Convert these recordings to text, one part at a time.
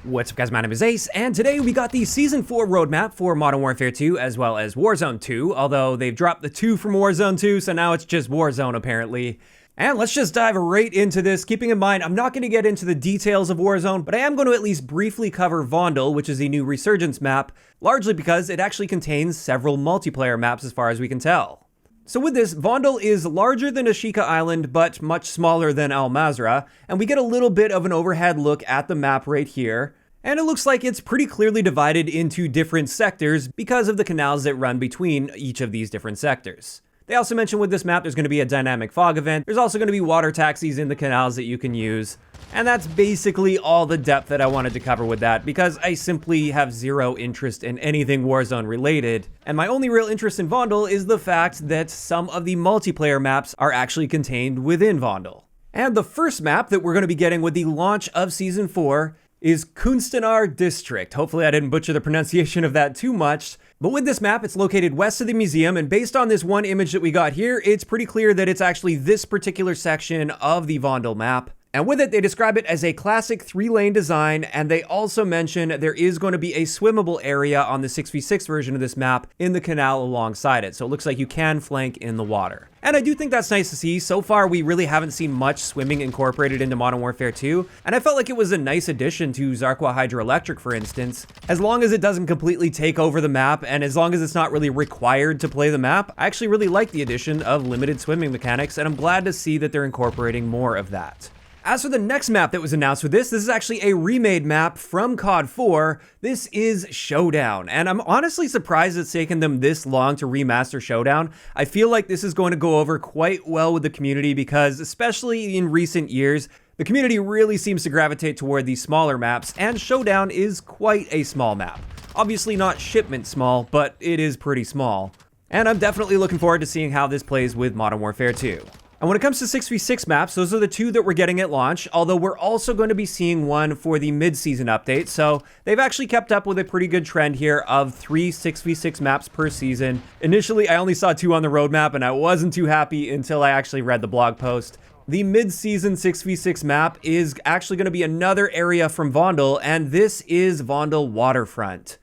What's up guys, my name is Ace, and today we got the Season 4 roadmap for Modern Warfare 2 as well as Warzone 2, although they've dropped the 2 from Warzone 2, so now it's just Warzone apparently. And let's just dive right into this, keeping in mind I'm not going to get into the details of Warzone, but I am going to at least briefly cover Vondel, which is the new Resurgence map, largely because it actually contains several multiplayer maps as far as we can tell. So with this, Vondel is larger than Ashika Island, but much smaller than Al Mazrah, and we get a little bit of an overhead look at the map right here. And it looks like it's pretty clearly divided into different sectors because of the canals that run between each of these different sectors. They also mentioned with this map there's going to be a dynamic fog event, there's also going to be water taxis in the canals that you can use, and that's basically all the depth that I wanted to cover with that because I simply have zero interest in anything Warzone related, and my only real interest in Vondel is the fact that some of the multiplayer maps are actually contained within Vondel. And the first map that we're going to be getting with the launch of Season 4 is Kunstenaar District. Hopefully I didn't butcher the pronunciation of that too much. But with this map, it's located west of the museum, and based on this one image that we got here, it's pretty clear that it's actually this particular section of the Vondel map. And with it, they describe it as a classic 3-lane design, and they also mention there is going to be a swimmable area on the 6v6 version of this map in the canal alongside it. So it looks like you can flank in the water. And I do think that's nice to see. So far, we really haven't seen much swimming incorporated into Modern Warfare 2, and I felt like it was a nice addition to Zarqwa Hydroelectric, for instance. As long as it doesn't completely take over the map, and as long as it's not really required to play the map, I actually really like the addition of limited swimming mechanics, and I'm glad to see that they're incorporating more of that. As for the next map that was announced with this is actually a remade map from COD 4. This is Showdown, and I'm honestly surprised it's taken them this long to remaster Showdown. I feel like this is going to go over quite well with the community because, especially in recent years, the community really seems to gravitate toward these smaller maps, and Showdown is quite a small map. Obviously not shipment small, but it is pretty small. And I'm definitely looking forward to seeing how this plays with Modern Warfare 2. And when it comes to 6v6 maps, those are the 2 that we're getting at launch, although we're also going to be seeing one for the mid-season update, so they've actually kept up with a pretty good trend here of 3 6v6 maps per season. Initially, I only saw 2 on the roadmap, and I wasn't too happy until I actually read the blog post. The mid-season 6v6 map is actually going to be another area from Vondel, and this is Vondel Waterfront.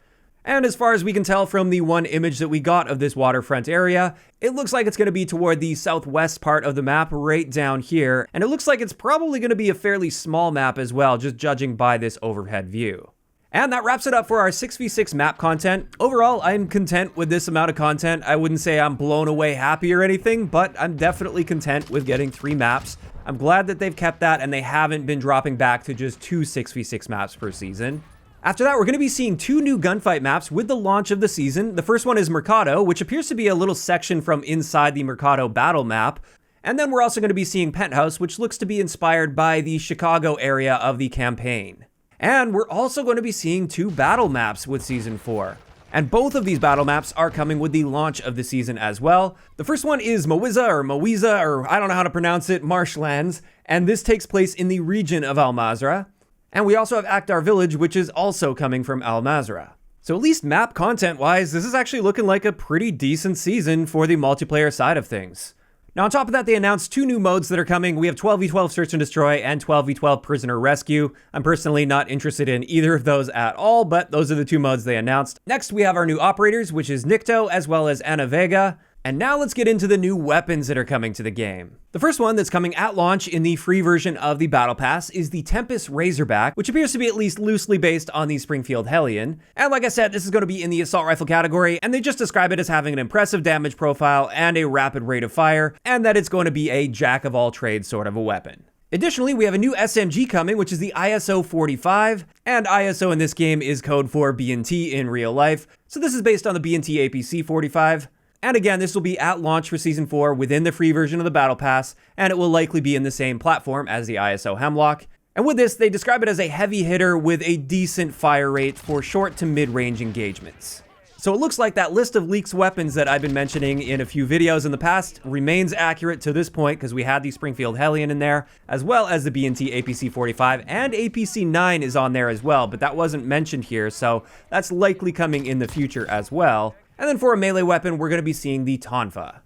And as far as we can tell from the one image that we got of this waterfront area, it looks like it's going to be toward the southwest part of the map right down here, and it looks like it's probably going to be a fairly small map as well, just judging by this overhead view. And that wraps it up for our 6v6 map content. Overall, I'm content with this amount of content. I wouldn't say I'm blown away happy or anything, but I'm definitely content with getting 3 maps. I'm glad that they've kept that and they haven't been dropping back to just 2 6v6 maps per season. After that, we're going to be seeing 2 new gunfight maps with the launch of the season. The first one is Mercado, which appears to be a little section from inside the Mercado battle map. And then we're also going to be seeing Penthouse, which looks to be inspired by the Chicago area of the campaign. And we're also going to be seeing 2 battle maps with Season 4. And both of these battle maps are coming with the launch of the season as well. The first one is MWII, or I don't know how to pronounce it, Marshlands. And this takes place in the region of Al Mazrah. And we also have Akhtar Village, which is also coming from Al Mazrah. So at least map content-wise, this is actually looking like a pretty decent season for the multiplayer side of things. Now on top of that, they announced 2 new modes that are coming. We have 12v12 Search and Destroy and 12v12 Prisoner Rescue. I'm personally not interested in either of those at all, but those are the 2 modes they announced. Next, we have our new operators, which is Nikto as well as Ana Vega. And now let's get into the new weapons that are coming to the game. The first one that's coming at launch in the free version of the Battle Pass is the Tempest Razorback, which appears to be at least loosely based on the Springfield Hellion. And like I said, this is going to be in the assault rifle category, and they just describe it as having an impressive damage profile and a rapid rate of fire, and that it's going to be a jack-of-all-trades sort of a weapon. Additionally, we have a new SMG coming, which is the ISO 45, and ISO in this game is code for B&T in real life, so this is based on the B&T APC 45. And again, this will be at launch for Season 4 within the free version of the Battle Pass, and it will likely be in the same platform as the ISO Hemlock. And with this, they describe it as a heavy hitter with a decent fire rate for short to mid-range engagements. So it looks like that list of leaks weapons that I've been mentioning in a few videos in the past remains accurate to this point because we had the Springfield Hellion in there, as well as the B&T APC 45, and APC 9 is on there as well, but that wasn't mentioned here, so that's likely coming in the future as well. And then for a melee weapon, we're going to be seeing the Tonfa.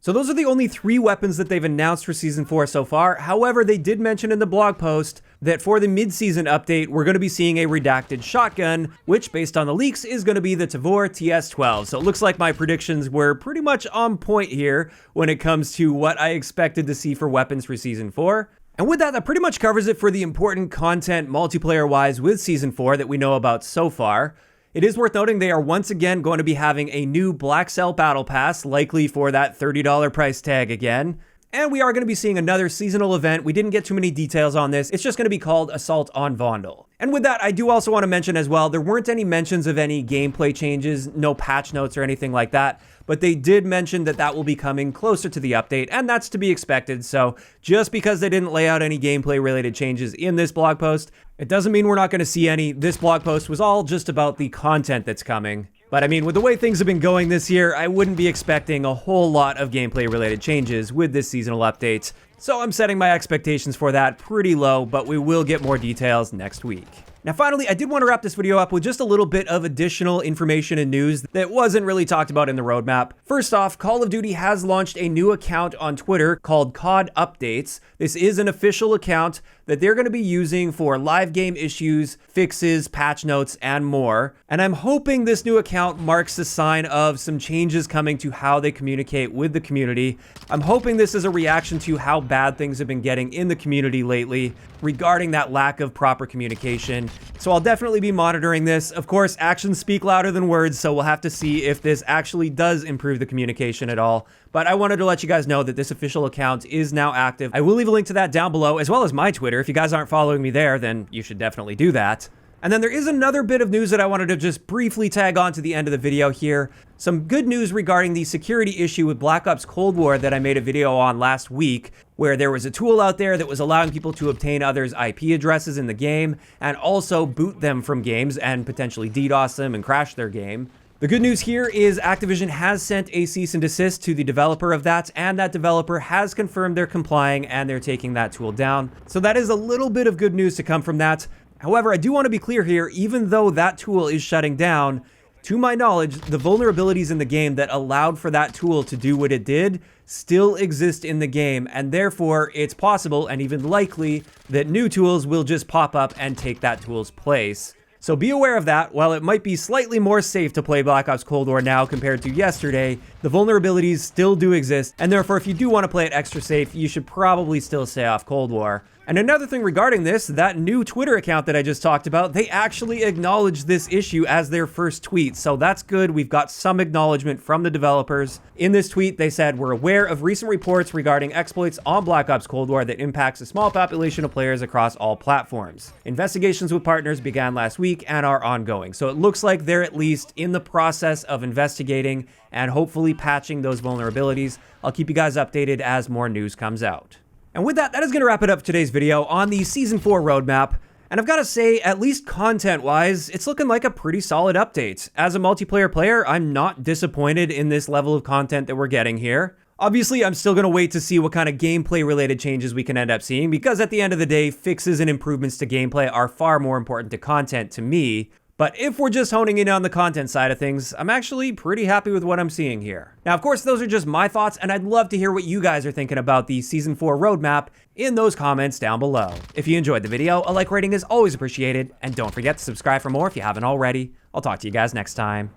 So those are the only 3 weapons that they've announced for Season 4 so far. However, they did mention in the blog post that for the mid-season update, we're going to be seeing a redacted shotgun, which, based on the leaks, is going to be the Tavor TS12. So it looks like my predictions were pretty much on point here when it comes to what I expected to see for weapons for Season 4. And with that, that pretty much covers it for the important content multiplayer-wise with Season 4 that we know about so far. It is worth noting they are once again going to be having a new Black Cell Battle Pass, likely for that $30 price tag again. And we are going to be seeing another seasonal event. We didn't get too many details on this. It's just going to be called Assault on Vondel. And with that, I do also want to mention as well, there weren't any mentions of any gameplay changes, no patch notes or anything like that. But they did mention that that will be coming closer to the update, and that's to be expected. So just because they didn't lay out any gameplay related changes in this blog post, it doesn't mean we're not going to see any. This blog post was all just about the content that's coming. But I mean, with the way things have been going this year, I wouldn't be expecting a whole lot of gameplay related changes with this seasonal update. So I'm setting my expectations for that pretty low, but we will get more details next week. Now finally, I did want to wrap this video up with just a little bit of additional information and news that wasn't really talked about in the roadmap. First off, Call of Duty has launched a new account on Twitter called COD Updates. This is an official account that they're going to be using for live game issues, fixes, patch notes, and more. And I'm hoping this new account marks the sign of some changes coming to how they communicate with the community. I'm hoping this is a reaction to how bad things have been getting in the community lately regarding that lack of proper communication. So I'll definitely be monitoring this. Of course, actions speak louder than words, so we'll have to see if this actually does improve the communication at all. But I wanted to let you guys know that this official account is now active. I will leave a link to that down below, as well as my Twitter. If you guys aren't following me there, then you should definitely do that. And then there is another bit of news that I wanted to just briefly tag on to the end of the video here. Some good news regarding the security issue with Black Ops Cold War that I made a video on last week, where there was a tool out there that was allowing people to obtain others' IP addresses in the game and also boot them from games and potentially DDoS them and crash their game. The good news here is Activision has sent a cease and desist to the developer of that, and that developer has confirmed they're complying and they're taking that tool down. So that is a little bit of good news to come from that. However, I do want to be clear here, even though that tool is shutting down, to my knowledge, the vulnerabilities in the game that allowed for that tool to do what it did still exist in the game, and therefore it's possible and even likely that new tools will just pop up and take that tool's place. So be aware of that. While it might be slightly more safe to play Black Ops Cold War now compared to yesterday, the vulnerabilities still do exist, and therefore if you do want to play it extra safe, you should probably still stay off Cold War. And another thing regarding this, that new Twitter account that I just talked about, they actually acknowledged this issue as their first tweet, so that's good. We've got some acknowledgement from the developers. In this tweet, they said, "We're aware of recent reports regarding exploits on Black Ops Cold War that impacts a small population of players across all platforms. Investigations with partners began last week and are ongoing." So it looks like they're at least in the process of investigating and hopefully patching those vulnerabilities. I'll keep you guys updated as more news comes out. And with that, that is going to wrap it up for today's video on the Season 4 roadmap. And I've got to say, at least content-wise, it's looking like a pretty solid update. As a multiplayer player, I'm not disappointed in this level of content that we're getting here. Obviously, I'm still going to wait to see what kind of gameplay-related changes we can end up seeing, because at the end of the day, fixes and improvements to gameplay are far more important to content to me. But if we're just honing in on the content side of things, I'm actually pretty happy with what I'm seeing here. Now, of course, those are just my thoughts, and I'd love to hear what you guys are thinking about the Season 4 roadmap in those comments down below. If you enjoyed the video, a like rating is always appreciated, and don't forget to subscribe for more if you haven't already. I'll talk to you guys next time.